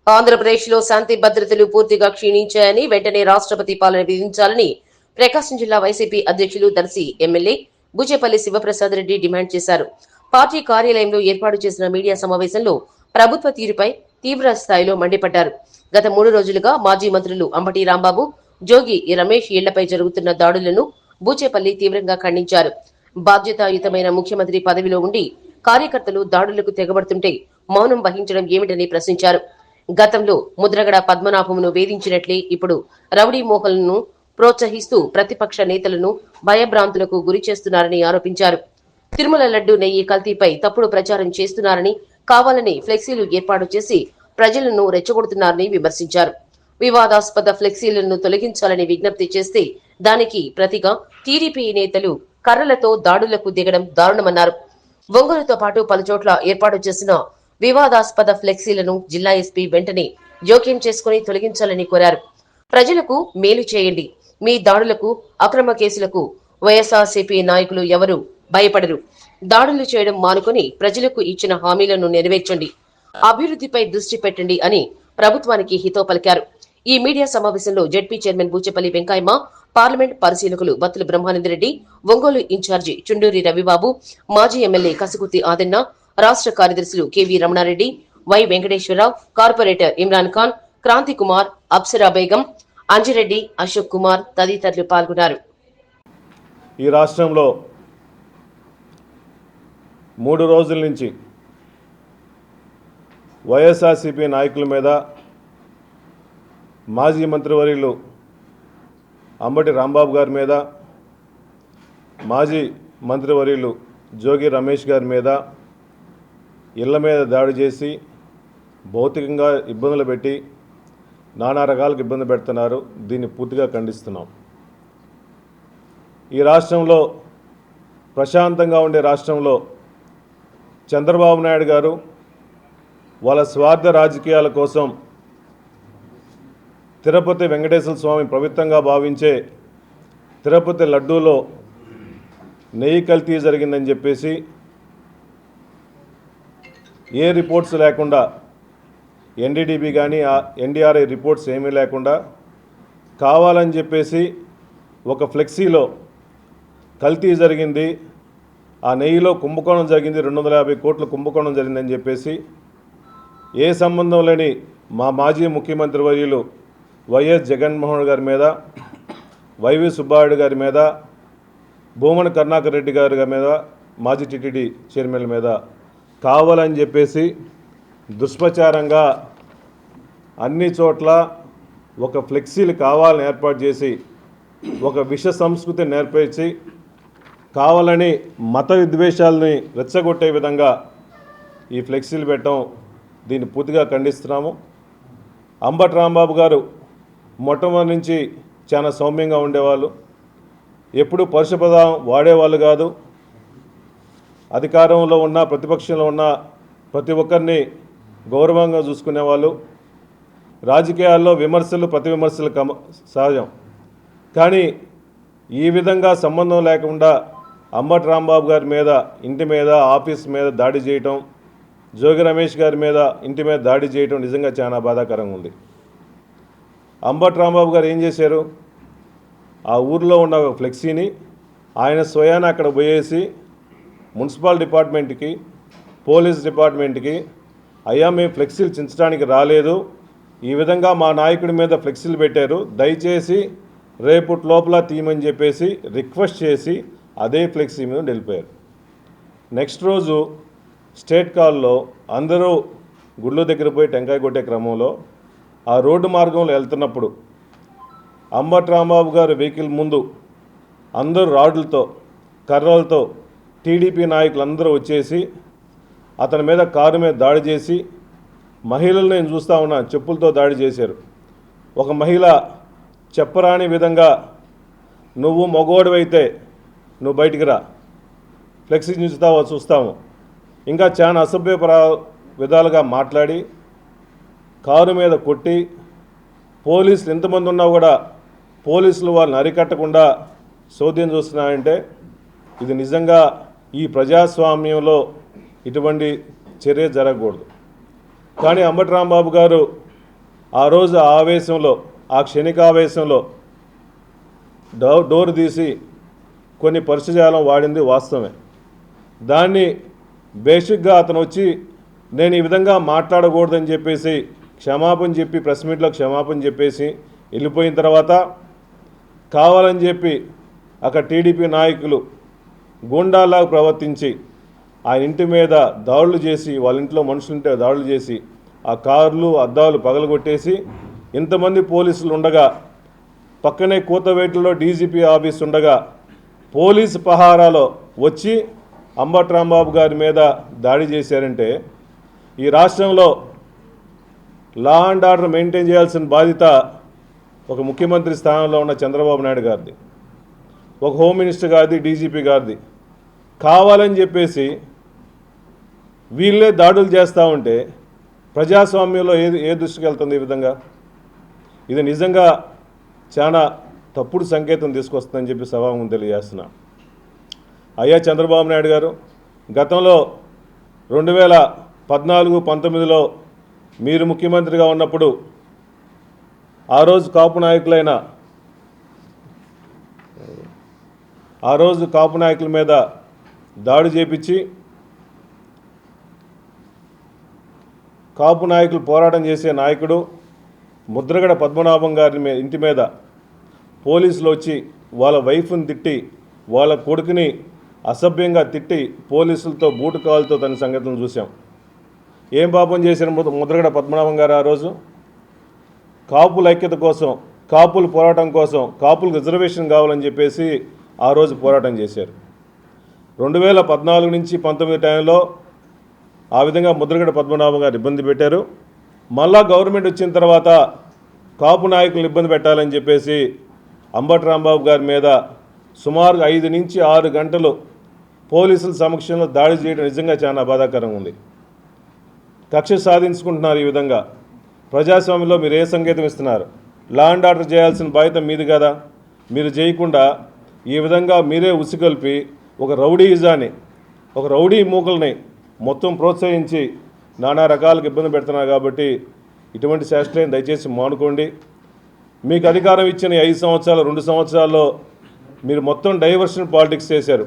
ఆంధ్రప్రదేశ్లో శాంతి భద్రతలు పూర్తిగా క్షీణించాయని వెంటనే రాష్ట్రపతి పాలన విధించాలని ప్రకాశం జిల్లా వైసీపీ అధ్యక్షులు దర్శి ఎమ్మెల్యే బుచ్చేపల్లి శివప్రసాద్ రెడ్డి డిమాండ్ చేశారు. పార్టీ కార్యాలయంలో ఏర్పాటు చేసిన మీడియా సమావేశంలో ప్రభుత్వ తీరుపై తీవ్ర స్థాయిలో మండిపడ్డారు. గత 3 రోజులుగా మాజీ మంత్రులు అంబటి రాంబాబు, జోగి రమేష్ ఇళ్లపై జరుగుతున్న దాడులను బూచేపల్లి తీవ్రంగా ఖండించారు. బాధ్యతాయుతమైన ముఖ్యమంత్రి పదవిలో ఉండి కార్యకర్తలు దాడులకు తెగబడుతుంటే మౌనం వహించడం ఏమిటని ప్రశ్నించారు. గతంలో ముద్రగడ పద్మనాభమును వేధించినట్లే ఇప్పుడు రౌడీ మోహన్ను ప్రోత్సహిస్తూ ప్రతిపక్ష నేతలను భయభ్రాంతులకు గురి చేస్తున్నారని ఆరోపించారు. తిరుమల లడ్డు నెయ్యి కల్తీపై తప్పుడు ప్రచారం చేస్తున్నారని, కావాలని ఫ్లెక్సీలు ఏర్పాటు చేసి ప్రజలను రెచ్చగొడుతున్నారని విమర్శించారు. వివాదాస్పద ఫ్లెక్సీలను తొలగించాలని విజ్ఞప్తి చేస్తే దానికి ప్రతిగా టీడీపీ నేతలు కర్రలతో దాడులకు దిగడం దారుణమన్నారు. ఒంగోలుతో పాటు పలుచోట్ల ఏర్పాటు చేసిన వివాదాస్పద ఫ్లెక్సీలను జిల్లా ఎస్పీ వెంటనే జోక్యం చేసుకుని తొలగించాలని కోరారు. ప్రజలకు మేలు చేయండి. మీ దాడులకు, అక్రమ కేసులకు వైఎస్ఆర్సీపీ నాయకులు ఎవరు భయపడరు. దాడులు చేయడం మానుకొని ప్రజలకు ఇచ్చిన హామీలను నెరవేర్చండి. అభివృద్ధిపై దృష్టి పెట్టండి అని ప్రభుత్వానికి హితవు పలికారు. ఈ మీడియా సమావేశంలో ZP chairman Buchepalli Venkayya, parliament పరిశీలకులు బత్తుల బ్రహ్మానందరెడ్డి, ఒంగోలు ఇన్ఛార్జి చుండూరి రవిబాబు, మాజీ ఎమ్మెల్యే కసుకుతి ఆదన్న, రాష్ట్ర కార్యదర్శులు KV Ramanareddy, Y Venkateswararao, corporator Imran Khan, Kranthi Kumar, Apsara Begum, Anjireddy, Ashok Kumar తదితరులు పాల్గొన్నారు. ఈ రాష్ట్రంలో 3 రోజుల నుంచి వైఎస్ఆర్సీపీ నాయకుల మీద మాజీ మంత్రివర్యులు అంబటి రాంబాబు గారి మీద, మాజీ మంత్రివర్యులు జోగి రమేష్ గారి మీద ఇళ్ల మీద దాడి చేసి భౌతికంగా ఇబ్బందులు పెట్టి నానా రకాలకు ఇబ్బంది పెడుతున్నారు. దీన్ని పూర్తిగా ఖండిస్తున్నాం. ఈ రాష్ట్రంలో ప్రశాంతంగా ఉండే రాష్ట్రంలో చంద్రబాబు నాయుడు గారు వాళ్ళ స్వార్థ రాజకీయాల కోసం తిరుపతి వెంకటేశ్వర స్వామి పవిత్రంగా భావించే తిరుపతి లడ్డూలో నెయ్యి కల్తీ జరిగిందని చెప్పేసి ఏ రిపోర్ట్స్ లేకుండా, ఎన్డీడీబీ కానీ ఎన్డీఆర్ఐ రిపోర్ట్స్ ఏమీ లేకుండా కావాలని చెప్పేసి ఒక ఫ్లెక్సీలో కల్తీ జరిగింది, ఆ నెయ్యిలో కుంభకోణం జరిగింది, 250 కోట్ల కుంభకోణం జరిగిందని చెప్పేసి ఏ సంబంధం లేని మా మాజీ ముఖ్యమంత్రి వర్యులు వైఎస్ జగన్మోహన్ గారి మీద, వైవి సుబ్బారెడ్డి గారి మీద, భూమన కరుణాకర్ రెడ్డి గారి మీద, మాజీ టీటీడీ చైర్మన్ల మీద కావాలని చెప్పేసి దుష్ప్రచారంగా అన్ని చోట్ల ఒక ఫ్లెక్సీలు కావాలని ఏర్పాటు చేసి ఒక విష సంస్కృతి నేర్పించి కావాలని మత విద్వేషాలని రెచ్చగొట్టే విధంగా ఈ ఫ్లెక్సీలు పెట్టడం, దీన్ని పూర్తిగా ఖండిస్తున్నాము. అంబటి రాంబాబు గారు మొట్టమొదటి నుంచి చాలా సౌమ్యంగా ఉండేవాళ్ళు, ఎప్పుడు పరుష పదం వాడేవాళ్ళు కాదు. అధికారంలో ఉన్న, ప్రతిపక్షంలో ఉన్న ప్రతి ఒక్కరిని గౌరవంగా చూసుకునేవాళ్ళు. రాజకీయాల్లో విమర్శలు, ప్రతి విమర్శలు సహజం. కానీ ఈ విధంగా సంబంధం లేకుండా అంబటి రాంబాబు గారి మీద, ఇంటి మీద, ఆఫీస్ మీద దాడి చేయటం, జోగి రమేష్ గారి మీద ఇంటి మీద దాడి చేయటం నిజంగా చాలా బాధాకరంగా ఉంది. అంబటి రాంబాబు గారు ఏం చేశారు? ఆ ఊర్లో ఉన్న ఫ్లెక్సీని ఆయన స్వయాన అక్కడ పోయేసి మున్సిపల్ డిపార్ట్మెంట్కి, పోలీస్ డిపార్ట్మెంట్కి, అయ్యా మేము ఫ్లెక్సీలు చించడానికి రాలేదు, ఈ విధంగా మా నాయకుడి మీద ఫ్లెక్సీలు పెట్టారు, దయచేసి రేపటి లోపల తీయమని చెప్పేసి రిక్వెస్ట్ చేసి అదే ఫ్లెక్సీ మీద వెళ్ళిపోయారు. నెక్స్ట్ రోజు స్టేట్ కాల్లో అందరూ గుళ్ళు దగ్గర పోయి టెంకాయ కొట్టే క్రమంలో ఆ రోడ్డు మార్గంలో వెళ్తున్నప్పుడు అంబటి రాంబాబు గారు వెహికల్ ముందు అందరూ రాడ్లతో, కర్రలతో టీడీపీ నాయకులు అందరూ వచ్చేసి అతని మీద, కారు మీద దాడి చేసి, మహిళలు నేను చూస్తూ ఉన్నాను, చెప్పులతో దాడి చేశారు. ఒక మహిళ చెప్పరాని విధంగా నువ్వు మగోడివైతే నువ్వు బయటికి రా, ఫ్లెక్సీ చూస్తాము, ఇంకా చాలా అసభ్య విధాలుగా మాట్లాడి కారు మీద కొట్టి, పోలీసులు ఎంతమంది ఉన్నా కూడా పోలీసులు వాళ్ళని అరికట్టకుండా చోద్యం చూస్తున్నాయంటే ఇది నిజంగా ఈ ప్రజాస్వామ్యంలో ఇటువంటి చర్య జరగకూడదు. కానీ అంబటి రాంబాబు గారు ఆ రోజు ఆ ఆవేశంలో, ఆ క్షణికావేశంలో డోర్ తీసి కొన్ని పరిశుజాలం వాడింది వాస్తవమే. దాన్ని బేసిక్గా అతను వచ్చి నేను ఈ విధంగా మాట్లాడకూడదని చెప్పేసి క్షమాపణ చెప్పి ప్రెస్ మీట్లో క్షమాపణ చెప్పేసి వెళ్ళిపోయిన తర్వాత కావాలని చెప్పి అక్కడ టీడీపీ నాయకులు గూండాలాగా ప్రవర్తించి ఆయన ఇంటి మీద దాడులు చేసి, వాళ్ళ ఇంట్లో మనుషులుంటే దాడులు చేసి ఆ కార్లు అద్దాలు పగలగొట్టేసి, ఇంతమంది పోలీసులు ఉండగా పక్కనే కూతవేటులో డీజీపీ ఆఫీస్ ఉండగా పోలీసు పహారాలో వచ్చి అంబటి రాంబాబు గారి మీద దాడి చేశారంటే ఈ రాష్ట్రంలో లా అండ్ ఆర్డర్ మెయింటైన్ చేయాల్సిన బాధ్యత ఒక ముఖ్యమంత్రి స్థానంలో ఉన్న చంద్రబాబు నాయుడు గారిది, ఒక హోమ్ మినిస్టర్ గారిది, డీజీపీ గారిది. కావాలని చెప్పేసి వీళ్ళే దాడులు చేస్తూ ఉంటే ప్రజాస్వామ్యంలో ఏ దృష్టికి వెళ్తుంది ఈ విధంగా? ఇది నిజంగా చాలా తప్పుడు సంకేతం తీసుకొస్తుందని చెప్పి సభాముఖం తెలియజేస్తున్నా. అయ్యా చంద్రబాబు నాయుడు గారు, గతంలో 2014-19లో మీరు ముఖ్యమంత్రిగా ఉన్నప్పుడు ఆ రోజు కాపు నాయకుల మీద దాడి చేపించి కాపు నాయకులు పోరాటం చేసే నాయకుడు ముద్రగడ పద్మనాభం గారి ఇంటి మీద పోలీసులు వచ్చి వాళ్ళ వైఫ్ని తిట్టి, వాళ్ళ కొడుకుని అసభ్యంగా తిట్టి పోలీసులతో బూటు కాలుతో తన సంగతులను చూసాం. ఏం పాపం చేశారు ముద్రగడ పద్మనాభం గారు? ఆ రోజు కాపుల ఐక్యత కోసం, కాపుల పోరాటం కోసం, కాపులకు రిజర్వేషన్ కావాలని చెప్పేసి ఆ రోజు పోరాటం చేశారు. 2014 నుంచి 19 టైంలో ఆ విధంగా ముద్రగడ పద్మనాభం గారు ఇబ్బంది పెట్టారు. మళ్ళా గవర్నమెంట్ వచ్చిన తర్వాత కాపు నాయకులను ఇబ్బంది పెట్టాలని చెప్పేసి అంబటి రాంబాబు గారి మీద సుమారు 5 నుంచి 6 గంటలు పోలీసుల సమక్షంలో దాడి చేయడం నిజంగా చాలా బాధాకరంగా ఉంది. కక్ష సాధించుకుంటున్నారు. ఈ విధంగా ప్రజాస్వామ్యంలో మీరు ఏ సంకేతం ఇస్తున్నారు? లా అండ్ ఆర్డర్ చేయాల్సిన బాధ్యత మీది కదా. మీరు చేయకుండా ఈ విధంగా మీరే ఉసిగొల్పి ఒక రౌడీయిజాన్ని, ఒక రౌడీ మూకల్ని మొత్తం ప్రోత్సహించి నానా రకాలకు ఇబ్బంది పెడుతున్నారు. కాబట్టి ఇటువంటి శాస్త్రాన్ని దయచేసి మానుకోండి. మీకు అధికారం ఇచ్చిన 5 సంవత్సరాలు, 2 సంవత్సరాల్లో మీరు మొత్తం డైవర్షన్ పాలిటిక్స్ చేశారు.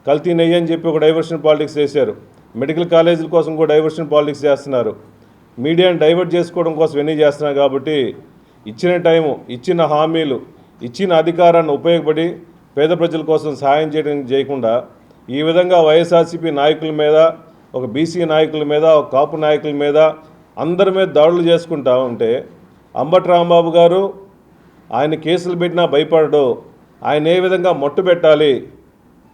కల్తీ నెయ్యి అని చెప్పి ఒక డైవర్షన్ పాలిటిక్స్ చేశారు. మెడికల్ కాలేజీల కోసం కూడా డైవర్షన్ పాలిటిక్స్ చేస్తున్నారు. మీడియాని డైవర్ట్ చేసుకోవడం కోసం ఎన్ని చేస్తున్నారు. కాబట్టి ఇచ్చిన టైము, ఇచ్చిన హామీలు, ఇచ్చిన అధికారాన్ని ఉపయోగపడి పేద ప్రజల కోసం సహాయం చేయకుండా ఈ విధంగా వైఎస్ఆర్సీపీ నాయకుల మీద, ఒక బీసీ నాయకుల మీద, ఒక కాపు నాయకుల మీద, అందరి మీద దాడులు చేసుకుంటా ఉంటే అంబటి రాంబాబు గారు ఆయన కేసులు పెట్టినా భయపడడు. ఆయన ఏ విధంగా మట్టు పెట్టాలి,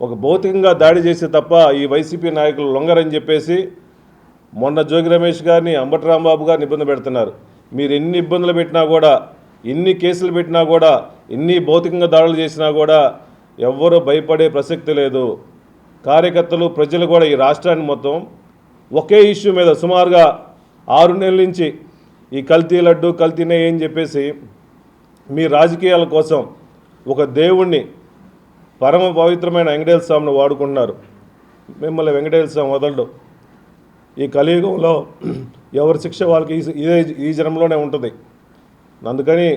ఒక భౌతికంగా దాడి చేస్తే తప్ప ఈ వైసీపీ నాయకులు లొంగరని చెప్పేసి మొన్న జోగి రమేష్ గారిని, అంబటి రాంబాబు గారిని ఇబ్బంది పెడుతున్నారు. మీరు ఎన్ని ఇబ్బందులు పెట్టినా కూడా, ఎన్ని కేసులు పెట్టినా కూడా, ఎన్ని భౌతికంగా దాడులు చేసినా కూడా ఎవ్వరూ భయపడే ప్రసక్తి లేదు. కార్యకర్తలు, ప్రజలు కూడా ఈ రాష్ట్రాన్ని మొత్తం ఒకే ఇష్యూ మీద సుమారుగా 6 నెలల నుంచి ఈ కల్తీ లడ్డు, కల్తీ నెయ్యి అని చెప్పేసి మీ రాజకీయాల కోసం ఒక దేవుణ్ణి, పరమ పవిత్రమైన వెంకటేశ్వర స్వామిని వాడుకుంటున్నారు. మిమ్మల్ని వెంకటేశ్వర స్వామి వదలడు. ఈ కలియుగంలో ఎవరి శిక్ష వాళ్ళకి ఈ జన్మలోనే ఉంటుంది. అందుకని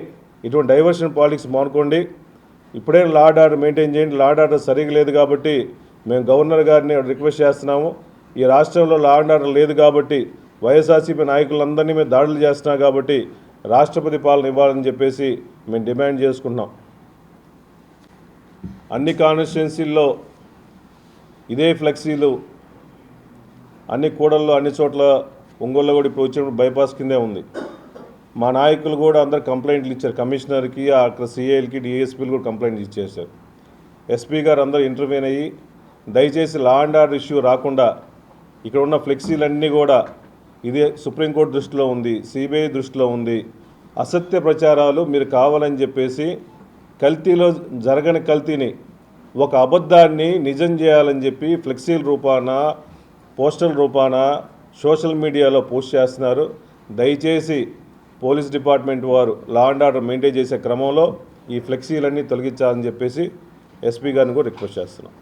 ఇటువంటి డైవర్షన్ పాలిటిక్స్ మానుకోండి. ఇప్పుడే లా అండ్ ఆర్డర్ మెయింటైన్ చేయండి. లా అండ్ ఆర్డర్ సరిగ్గా లేదు కాబట్టి మేము గవర్నర్ గారిని రిక్వెస్ట్ చేస్తున్నాము. ఈ రాష్ట్రంలో లా అండ్ ఆర్డర్ లేదు కాబట్టి వైఎస్ఆర్సీపీ నాయకులందరినీ మేము దాడులు చేస్తున్నాం కాబట్టి రాష్ట్రపతి పాలన ఇవ్వాలని చెప్పేసి మేము డిమాండ్ చేసుకుంటున్నాం. అన్ని కాన్స్టిట్యున్సీల్లో ఇదే ఫ్లెక్సీలు అన్ని కూడల్లో, అన్ని చోట్ల, ఒంగోలులో కూడా ఇప్పుడు వచ్చినప్పుడు బైపాస్ కిందే ఉంది. మా నాయకులు కూడా అందరు కంప్లైంట్లు ఇచ్చారు. కమిషనర్కి, అక్కడ సిఐలకి, డిఎస్పీలు కూడా కంప్లైంట్లు ఇచ్చేశారు. ఎస్పీ గారు అందరూ ఇంటర్వ్యూన్ అయ్యి దయచేసి లా అండ్ ఆర్డర్ ఇష్యూ రాకుండా ఇక్కడ ఉన్న ఫ్లెక్సీలన్నీ కూడా ఇదే సుప్రీంకోర్టు దృష్టిలో ఉంది, సిబిఐ దృష్టిలో ఉంది. అసత్య ప్రచారాలు మీరు కావాలని చెప్పేసి కల్తీలో జరగని కల్తీని, ఒక అబద్ధాన్ని నిజం చేయాలని చెప్పి ఫ్లెక్సీల రూపాన, పోస్టల్ రూపాన సోషల్ మీడియాలో పోస్ట్ చేస్తున్నారు. దయచేసి పోలీస్ డిపార్ట్మెంట్ వారు లా అండ్ ఆర్డర్ మెయింటైన్ చేసే క్రమంలో ఈ ఫ్లెక్సీలన్నీ తొలగించాలని చెప్పేసి ఎస్పీ గారిని కూడా రిక్వెస్ట్ చేస్తున్నాం.